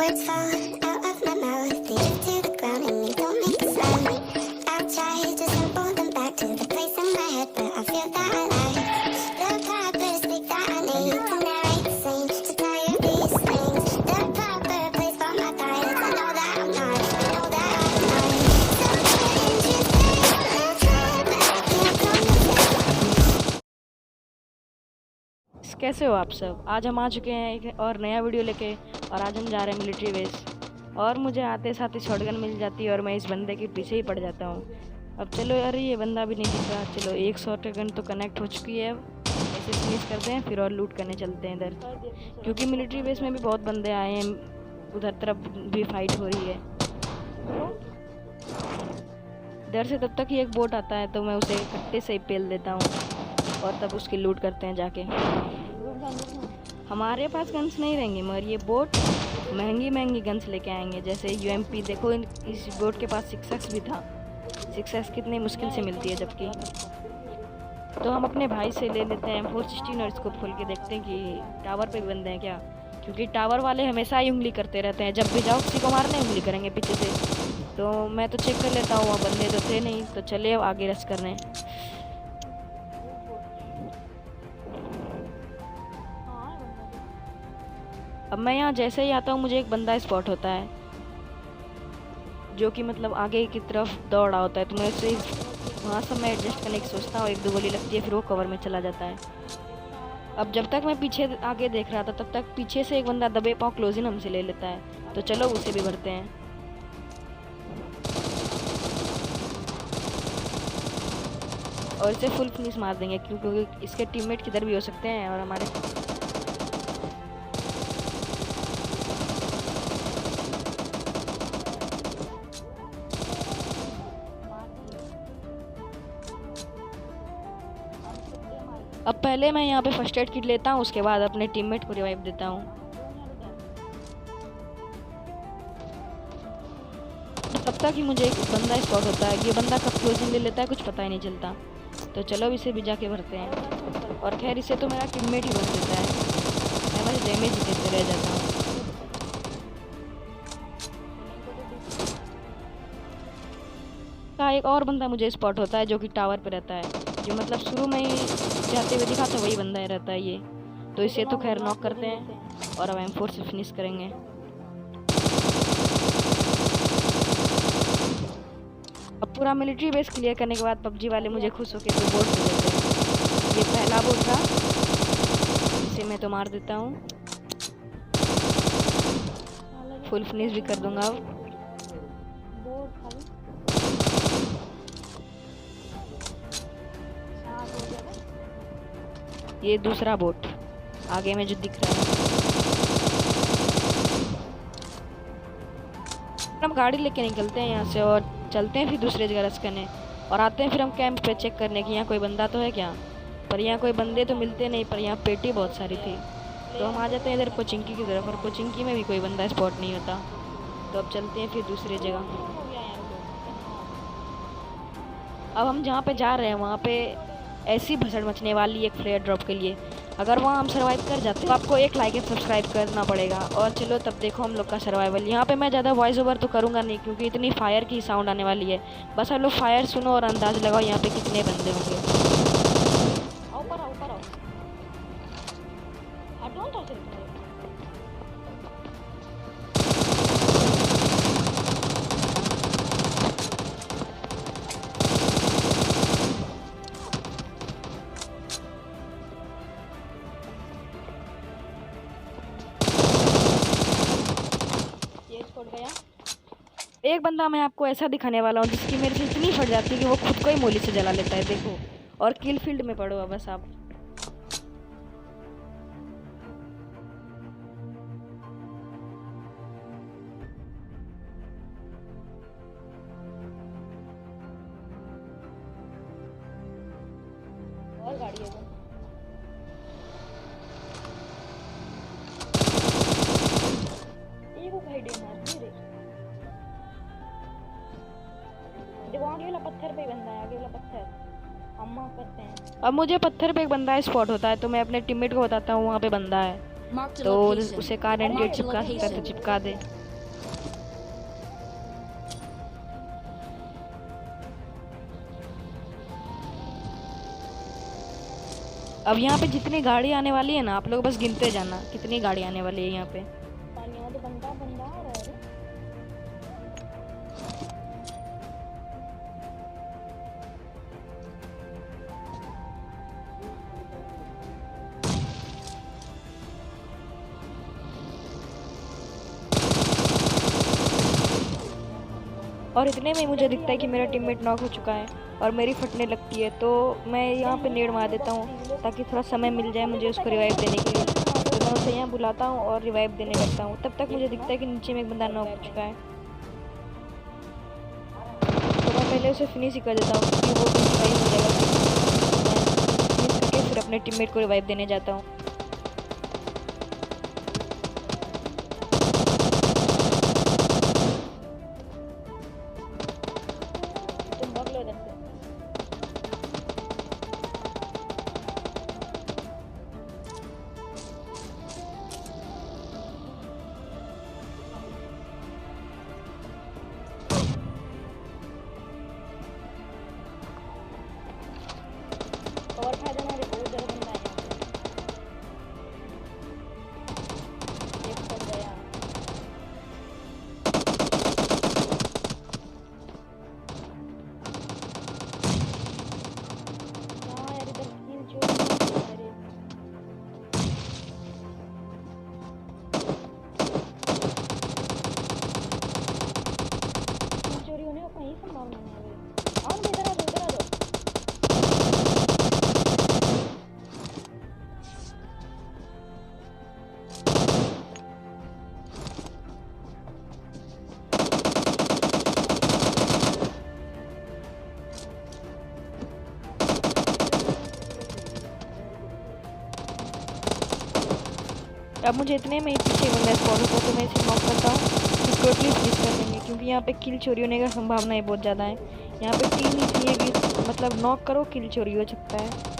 Words fall out of my mouth, they drift to the ground and they don't make a sound. I've tried to symbol them back to the place in my head, but I feel that I lie. The proper speak that I need to narrate the same, so tired of these things. The proper place for my thoughts, I know that I'm not, I know that I'm not. Something interesting, I'll try, but I can't promise it. कैसे हो आप सब। आज हम आ चुके हैं एक और नया वीडियो लेके, और आज हम जा रहे हैं मिलिट्री बेस। और मुझे आते साथ ही शॉटगन मिल जाती है और मैं इस बंदे के पीछे ही पड़ जाता हूँ। अब चलो, अरे ये बंदा भी नहीं दिख रहा। चलो, एक शॉटगन तो कनेक्ट हो चुकी है। अब ऐसे फिनिश करते हैं, फिर और लूट करने चलते हैं इधर, क्योंकि मिलिट्री बेस में भी बहुत बंदे आए हैं। उधर तरफ भी फाइट हो रही है। इधर से तब तक ही एक बोट आता है, तो मैं उसे कट्टे से ही पेल देता हूँ और तब उसकी लूट करते हैं जाके। हमारे पास गन्स नहीं रहेंगे, मगर ये बोट महंगी महंगी गन्स लेके आएंगे, जैसे यूएमपी। देखो, इस बोट के पास 6x भी था। 6x कितनी मुश्किल से मिलती है जबकि। तो हम अपने भाई से ले लेते हैं 416 और इसको खोल के देखते हैं कि टावर पे बंदे हैं क्या, क्योंकि टावर वाले हमेशा ही उंगली करते रहते हैं। जब भी जाओ किसी को मारने उंगली करेंगे पीछे से। तो मैं तो चेक कर लेता हूँ, वहाँ बंदे तो थे नहीं। तो चलिए अब आगे रश करने। अब मैं यहाँ जैसे ही आता हूँ, मुझे एक बंदा स्पॉट होता है जो कि मतलब आगे की तरफ दौड़ रहा होता है। तो मैं उसे वहाँ से मैं एडजस्ट करने की सोचता हूँ, एक दो गोली लगती है, फिर वो कवर में चला जाता है। अब जब तक मैं पीछे आगे देख रहा था, तब तक पीछे से एक बंदा दबे पाँव क्लोजिन हमसे ले लेता है। तो चलो उसे भी भरते हैं। और इसे फुल फिनिश मार देंगे, क्योंकि इसके टीममेट किधर भी हो सकते हैं। और हमारे अब पहले मैं यहाँ पे फर्स्ट एड किट लेता हूँ, उसके बाद अपने टीममेट को रिवाइव देता हूँ। तब तक ही मुझे एक बंदा स्पॉट होता है। ये बंदा कब क्लोजिंग ले लेता है कुछ पता ही नहीं चलता। तो चलो इसे भी जाके भरते हैं। और खैर, इसे तो मेरा टीममेट ही भर देता है, मैं बस डैमेज ही देते रह जाता हूँ। का एक और बंदा मुझे स्पॉट होता है जो कि टावर पे रहता है, जो मतलब शुरू में ही जाते हुए दिखा था, वही बंदा ही रहता है ये। तो इसे तो खैर नॉक करते हैं और अब M4 से फिनिश करेंगे। अब पूरा मिलिट्री बेस क्लियर करने के बाद पबजी वाले मुझे खुश होकर 2 बोट दे देते हैं। ये पहला बोट था, इसे मैं तो मार देता हूँ। फुल फिनिश भी कर दूंगा अब। ये दूसरा बोट आगे में जो दिख रहा है। हम गाड़ी लेके निकलते हैं यहाँ से और चलते हैं फिर दूसरे जगह रश करने। और आते हैं फिर हम कैंप पे चेक करने की यहाँ कोई बंदा तो है क्या। पर यहाँ कोई बंदे तो मिलते नहीं, पर यहाँ पेटी बहुत सारी थी। तो हम आ जाते हैं इधर कोचिंकी की तरफ, और कोचिंकी में भी कोई बंदा स्पॉट नहीं होता। तो अब चलते हैं फिर दूसरी जगह। अब हम जहाँ पे जा रहे हैं वहाँ पे ऐसी भसड़ मचने वाली एक फ्लेयर ड्रॉप के लिए। अगर वहाँ हम सर्वाइव कर जाते हैं तो आपको एक लाइक एंड सब्सक्राइब करना पड़ेगा। और चलो तब देखो हम लोग का सर्वाइवल। यहाँ पे मैं ज़्यादा वॉइस ओवर तो करूँगा नहीं, क्योंकि इतनी फायर की साउंड आने वाली है। बस आप लोग फायर सुनो और अंदाज़ लगाओ यहाँ पे कितने बंदे होंगे। ऊपर आओ, ऊपर आओ। एक बंदा मैं आपको ऐसा दिखाने वाला हूँ जिसकी मेरे से इतनी फट जाती है कि वो खुद को ही मोली से जला लेता है। देखो, और किल फील्ड में पड़ो अब बस आप। और गाड़ी है वो भाई डे मार रे। देखो आगे वाला पत्थर पे बंदा है, आगे वाला पत्थर हम मार करते हैं। अब मुझे पत्थर पे एक बंदा स्पॉट होता है, तो मैं अपने टीममेट को बताता हूँ वहाँ पे बंदा है, तो उसे कार एंड गेट चिपका दे। अब यहाँ पे जितनी गाड़ी आने वाली है ना, आप लोग बस गिनते जाना कितनी गाड़ी आने वाली है यहाँ पे। तो बंदा बंदा आ रहा है। और इतने में मुझे दिखता है कि मेरा टीममेट नॉक हो चुका है और मेरी फटने लगती है, तो मैं यहाँ पे नेड मार देता हूँ ताकि थोड़ा समय मिल जाए मुझे उसको रिवाइव देने के लिए। तो मैं उसे यहाँ बुलाता हूँ और रिवाइव देने लगता हूँ। तब तक मुझे दिखता है कि नीचे में एक बंदा नॉक हो चुका है, तो मैं पहले उसे फिनिश ही कर देता हूँ क्योंकि वो रिवाइव हो जाएगा। मैं फिनिश करके फिर अपने टीममेट को रिवाइव देने जाता हूँ। तुम भाग लो इधर से। और खा जाना रे, बहुत ज़्यादा बंदा है यहाँ पे। एक पड़ गया। हाँ यार, इधर किल चोरी हो रही है। किल चोरी होने का कहीं संभावना नहीं है। आओ ना, इधर आ जाओ, इधर आ जाओ। अब मुझे इतने में ही पीछे बंदा स्पॉट होता है, तो मैं इसे नॉक करता हूँ, इसको एटलीस्ट मिस कर देंगे क्योंकि यहाँ पे किल चोरी होने का संभावनाएं बहुत ज़्यादा है। यहाँ पे टीम इतनी है कि मतलब नॉक करो किल चोरी हो सकता है।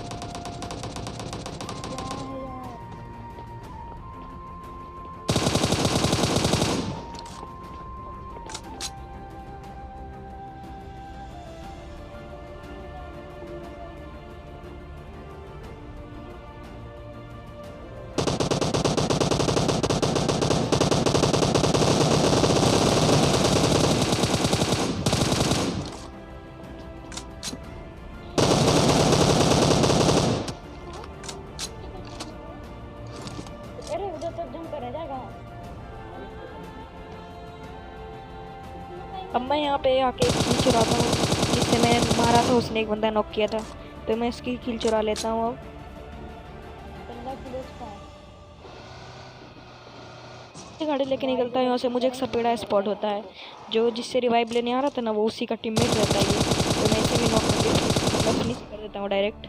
अरे उधर तो जंप कर जाएगा। अब मैं यहाँ पे आके किल चुराता हूँ, जिससे मैं मारा था उसने एक बंदा नॉक किया था, तो मैं इसकी किल चुरा लेता हूँ। अब बंदा किलो का है। गाड़ी लेके निकलता है यहाँ से। मुझे एक सपेड़ा स्पॉट होता है जो जिससे रिवाइव लेने आ रहा था ना, वो उसी का टीममेट रहता है ये, तो मैं इसे भी नॉक करके मतलब फिनिश कर देता हूँ डायरेक्ट।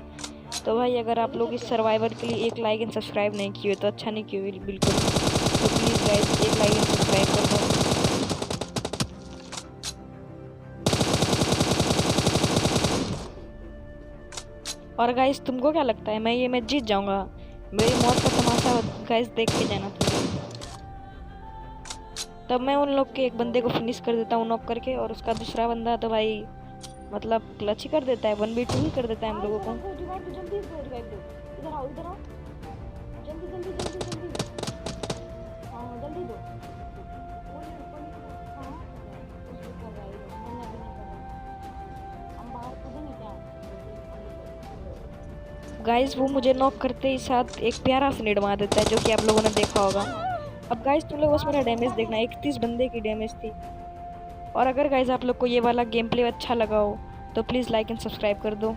तो भाई अगर आप लोग इस सर्वाइवर के लिए एक लाइक एंड सब्सक्राइब नहीं किए तो अच्छा नहीं किए बिल्कुल, तो प्लीज़ गाइस एक लाइक एंड सब्सक्राइब कर दो। और गाइस तुमको क्या लगता है मैं ये मैच जीत जाऊंगा? मेरी मौत का तमाशा गाइस देख के जाना तुम। तब मैं उन लोग के एक बंदे को फिनिश कर देता हूँ नॉक करके, और उसका दूसरा बंदा तो भाई मतलब क्लच ही कर देता है, 1v2 ही कर देता है हम लोगों को। रिवाइव दो, जल्दी इसको रिवाइव दो। इधर आओ, इधर आओ, जल्दी जल्दी जल्दी जल्दी। हाँ जल्दी दो। हाँ उसको कर रहा है, मैंने अभी नहीं करा। हम बाहर कूदेंगे क्या? गाइस वो मुझे नॉक करते ही साथ एक प्यारा सा नेड मार देता है, जो कि आप लोगों ने देखा होगा। अब गाइस तुम लोग बस मेरा डैमेज देखना, 31 बंदे की डैमेज थी। और अगर गाइस आप लोग को ये वाला गेम प्ले अच्छा लगा हो तो प्लीज़ लाइक एंड सब्सक्राइब कर दो।